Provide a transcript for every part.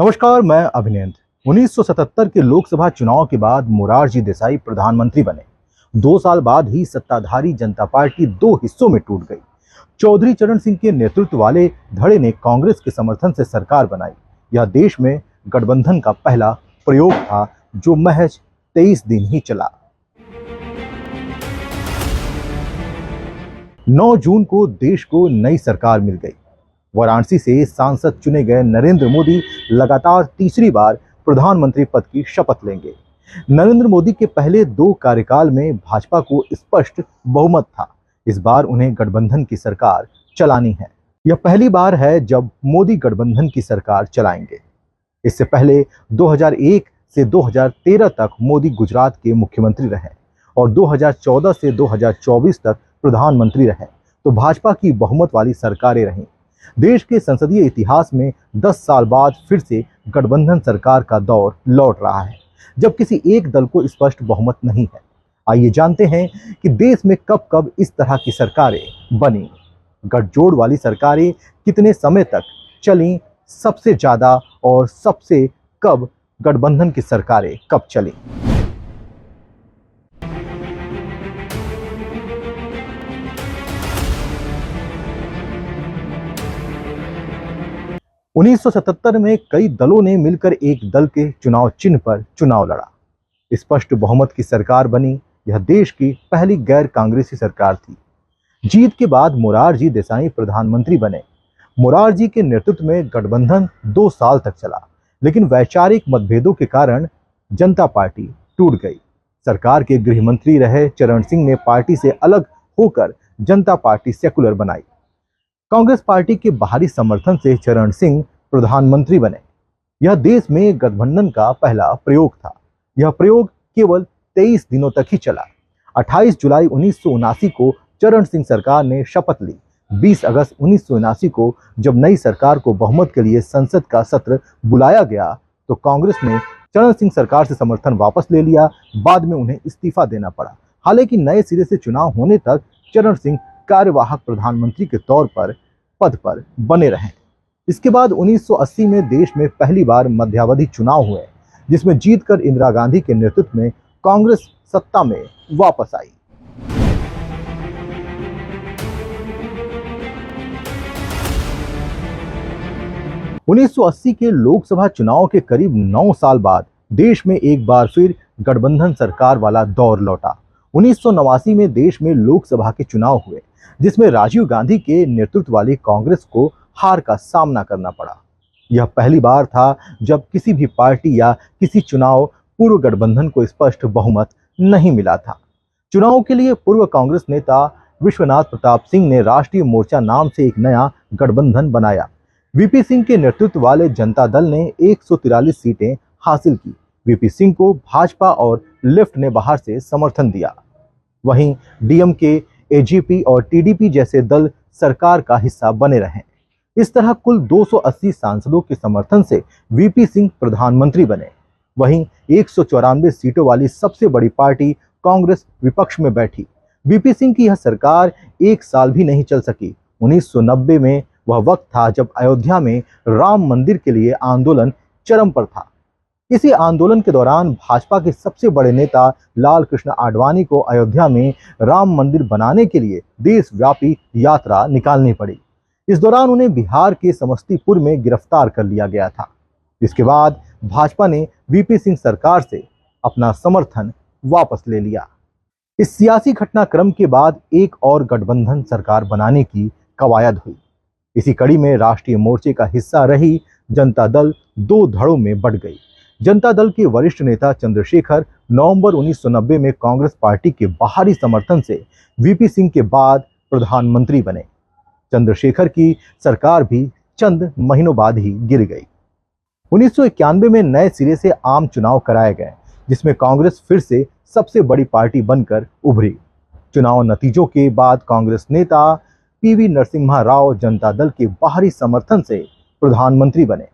नमस्कार, मैं अभिनंदन। 1977 के लोकसभा चुनाव के बाद मोरारजी देसाई प्रधानमंत्री बने। 2 साल बाद ही सत्ताधारी जनता पार्टी दो हिस्सों में टूट गई। चौधरी चरण सिंह के नेतृत्व वाले धड़े ने कांग्रेस के समर्थन से सरकार बनाई। यह देश में गठबंधन का पहला प्रयोग था जो महज 23 दिन ही चला। 9 जून को देश को नई सरकार मिल गई। वाराणसी से सांसद चुने गए नरेंद्र मोदी लगातार तीसरी बार प्रधानमंत्री पद की शपथ लेंगे। नरेंद्र मोदी के पहले 2 कार्यकाल में भाजपा को स्पष्ट बहुमत था। इस बार उन्हें गठबंधन की सरकार चलानी है। यह पहली बार है जब मोदी गठबंधन की सरकार चलाएंगे। इससे पहले 2001 से 2013 तक मोदी गुजरात के मुख्यमंत्री रहे और 2014 से 2024 तक प्रधानमंत्री रहे, तो भाजपा की बहुमत वाली सरकारें रहीं। देश के संसदीय इतिहास में 10 साल बाद फिर से गठबंधन सरकार का दौर लौट रहा है, जब किसी एक दल को स्पष्ट बहुमत नहीं है। आइए जानते हैं कि देश में कब कब इस तरह की सरकारें बनी, गठजोड़ वाली सरकारें कितने समय तक चलीं सबसे ज्यादा, और सबसे कब गठबंधन की सरकारें कब चलीं। 1977 में कई दलों ने मिलकर एक दल के चुनाव चिन्ह पर चुनाव लड़ा। स्पष्ट बहुमत की सरकार बनी। यह देश की पहली गैर कांग्रेसी सरकार थी। जीत के बाद मोरारजी देसाई प्रधानमंत्री बने। मोरारजी के नेतृत्व में गठबंधन 2 साल तक चला, लेकिन वैचारिक मतभेदों के कारण जनता पार्टी टूट गई। सरकार के गृह मंत्री रहे चरण सिंह ने पार्टी से अलग होकर जनता पार्टी सेकुलर बनाई। कांग्रेस पार्टी के बाहरी समर्थन से चरण सिंह प्रधानमंत्री बने। यह देश में गठबंधन का पहला प्रयोग था। यह प्रयोग केवल 23 दिनों तक ही चला। 28 जुलाई 1979 को चरण सिंह सरकार ने शपथ ली। 20 अगस्त 1979 को जब नई सरकार को बहुमत के लिए संसद का सत्र बुलाया गया, तो कांग्रेस ने चरण सिंह सरकार से समर्थन वापस ले लिया। बाद में उन्हें इस्तीफा देना पड़ा। हालांकि नए सिरे से चुनाव होने तक चरण सिंह कार्यवाहक प्रधानमंत्री के तौर पर पद पर बने रहे। इसके बाद 1980 में देश में पहली बार मध्यावधि चुनाव हुए, जिसमें जीतकर इंदिरा गांधी के नेतृत्व में कांग्रेस सत्ता में वापस आई। उन्नीस सौ 1980 के लोकसभा चुनाव के करीब 9 साल बाद देश में एक बार फिर गठबंधन सरकार वाला दौर लौटा। 1989 में देश में लोकसभा के चुनाव हुए, जिसमें राजीव गांधी के नेतृत्व वाली कांग्रेस को हार का सामना करना पड़ा। यह पहली बार था जब किसी भी पार्टी या किसी चुनाव पूर्व गठबंधन को स्पष्ट बहुमत नहीं मिला था। चुनाव के लिए पूर्व कांग्रेस नेता विश्वनाथ प्रताप सिंह ने राष्ट्रीय मोर्चा नाम से एक नया गठबंधन बनाया। वीपी सिंह के नेतृत्व वाले जनता दल ने 143 सीटें हासिल की। वीपी सिंह को भाजपा और लेफ्ट ने बाहर से समर्थन दिया। वहीं डीएमके, एजीपी और टीडीपी जैसे दल सरकार का हिस्सा बने रहे। इस तरह कुल 280 सांसदों के समर्थन से वीपी सिंह प्रधानमंत्री बने। वहीं 194 सीटों वाली सबसे बड़ी पार्टी कांग्रेस विपक्ष में बैठी। वीपी सिंह की यह सरकार 1 साल भी नहीं चल सकी। 1990 में वह वक्त था जब अयोध्या में राम मंदिर के लिए आंदोलन चरम पर था। इसी आंदोलन के दौरान भाजपा के सबसे बड़े नेता लाल कृष्ण आडवाणी को अयोध्या में राम मंदिर बनाने के लिए देशव्यापी यात्रा निकालनी पड़ी। इस दौरान उन्हें बिहार के समस्तीपुर में गिरफ्तार कर लिया गया था। इसके बाद भाजपा ने वीपी सिंह सरकार से अपना समर्थन वापस ले लिया। इस सियासी घटनाक्रम के बाद एक और गठबंधन सरकार बनाने की कवायद हुई। इसी कड़ी में राष्ट्रीय मोर्चे का हिस्सा रही जनता दल 2 धड़ों में बंट गई। जनता दल के वरिष्ठ नेता चंद्रशेखर नवंबर 1990 में कांग्रेस पार्टी के बाहरी समर्थन से वीपी सिंह के बाद प्रधानमंत्री बने। चंद्रशेखर की सरकार भी चंद महीनों बाद ही गिर गई। 1991 में नए सिरे से आम चुनाव कराए गए, जिसमें कांग्रेस फिर से सबसे बड़ी पार्टी बनकर उभरी। चुनाव नतीजों के बाद कांग्रेस नेता पीवी नरसिम्हा राव जनता दल के बाहरी समर्थन से प्रधानमंत्री बने।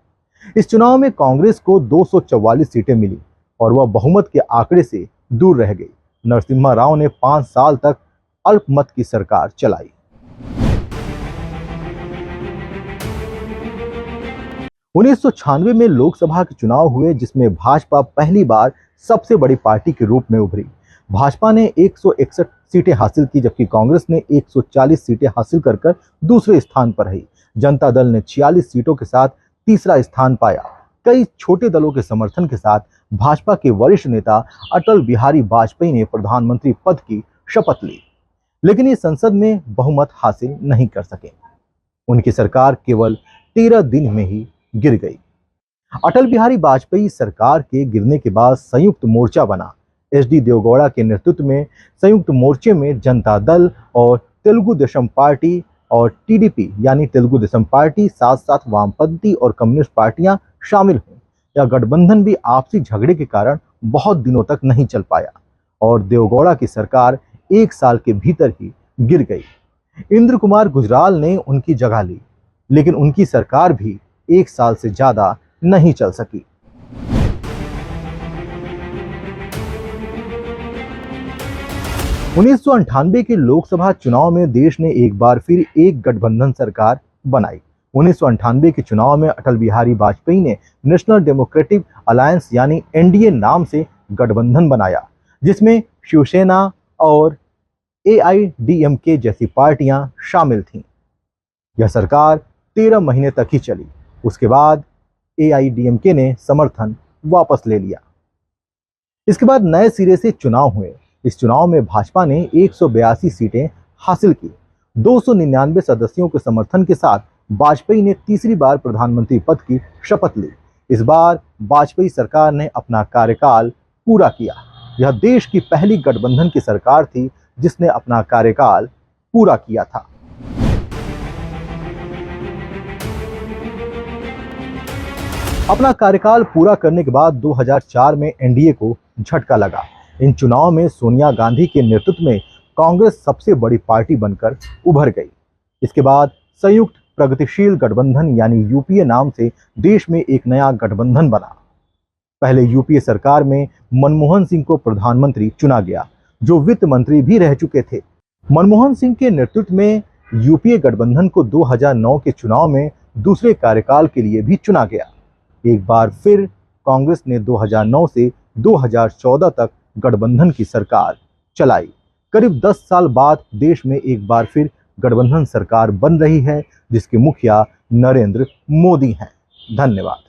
इस चुनाव में कांग्रेस को 244 सीटें मिली और वह बहुमत के आंकड़े से दूर रह गई। नरसिम्हा राव ने 5 साल तक अल्पमत की सरकार चलाई। 1996 में लोकसभा के चुनाव हुए, जिसमें भाजपा पहली बार सबसे बड़ी पार्टी के रूप में उभरी। भाजपा ने 161 सीटें हासिल की, जबकि कांग्रेस ने 140 सीटें हासिल कर दूसरे स्थान पर रही। जनता दल ने 46 सीटों के साथ तीसरा स्थान पाया। कई छोटे दलों के समर्थन के साथ भाजपा के वरिष्ठ नेता अटल बिहारी वाजपेयी ने प्रधानमंत्री पद की शपथ ली, लेकिन ये संसद में बहुमत हासिल नहीं कर सके। उनकी सरकार केवल 13 दिन में ही गिर गई। अटल बिहारी वाजपेयी सरकार के गिरने के बाद संयुक्त मोर्चा बना। एचडी देवगौड़ा के नेतृत्व में संयुक्त मोर्चे में जनता दल और तेलुगु देशम पार्टी और टीडीपी यानी तेलुगु देशम पार्टी, साथ साथ वामपंथी और कम्युनिस्ट पार्टियां शामिल हुई। यह गठबंधन भी आपसी झगड़े के कारण बहुत दिनों तक नहीं चल पाया और देवगौड़ा की सरकार 1 साल के भीतर ही गिर गई। इंद्र कुमार गुजराल ने उनकी जगह ली, लेकिन उनकी सरकार भी 1 साल से ज्यादा नहीं चल सकी। उन्नीस के लोकसभा चुनाव में देश ने एक बार फिर एक गठबंधन सरकार बनाई। 1998 के चुनाव में अटल बिहारी वाजपेयी ने नेशनल डेमोक्रेटिक अलायंस यानी एनडीए नाम से गठबंधन बनाया, जिसमें शिवसेना और एआईडीएमके जैसी पार्टियां शामिल थीं। यह सरकार 13 महीने तक ही चली। उसके बाद एआईडीएमके ने समर्थन वापस ले लिया। इसके बाद नए सिरे से चुनाव हुए। इस चुनाव में भाजपा ने 182 सीटें हासिल की। 299 सदस्यों के समर्थन के साथ वाजपेयी ने तीसरी बार प्रधानमंत्री पद की शपथ ली। इस बार वाजपेयी सरकार ने अपना कार्यकाल पूरा किया। यह देश की पहली गठबंधन की सरकार थी जिसने अपना कार्यकाल पूरा किया था। अपना कार्यकाल पूरा करने के बाद 2004 में एनडीए को झटका लगा। इन चुनाव में सोनिया गांधी के नेतृत्व में कांग्रेस सबसे बड़ी पार्टी बनकर उभर गई। इसके बाद संयुक्त प्रगतिशील गठबंधन यानी यूपीए नाम से देश में एक नया गठबंधन बना। पहले यूपीए सरकार में मनमोहन सिंह को प्रधानमंत्री चुना गया, जो वित्त मंत्री भी रह चुके थे। मनमोहन सिंह के नेतृत्व में यूपीए गठबंधन को 2009 के चुनाव में दूसरे कार्यकाल के लिए भी चुना गया। एक बार फिर कांग्रेस ने 2009 से 2014 तक गठबंधन की सरकार चलाई। करीब 10 साल बाद देश में एक बार फिर गठबंधन सरकार बन रही है, जिसके मुखिया नरेंद्र मोदी हैं। धन्यवाद।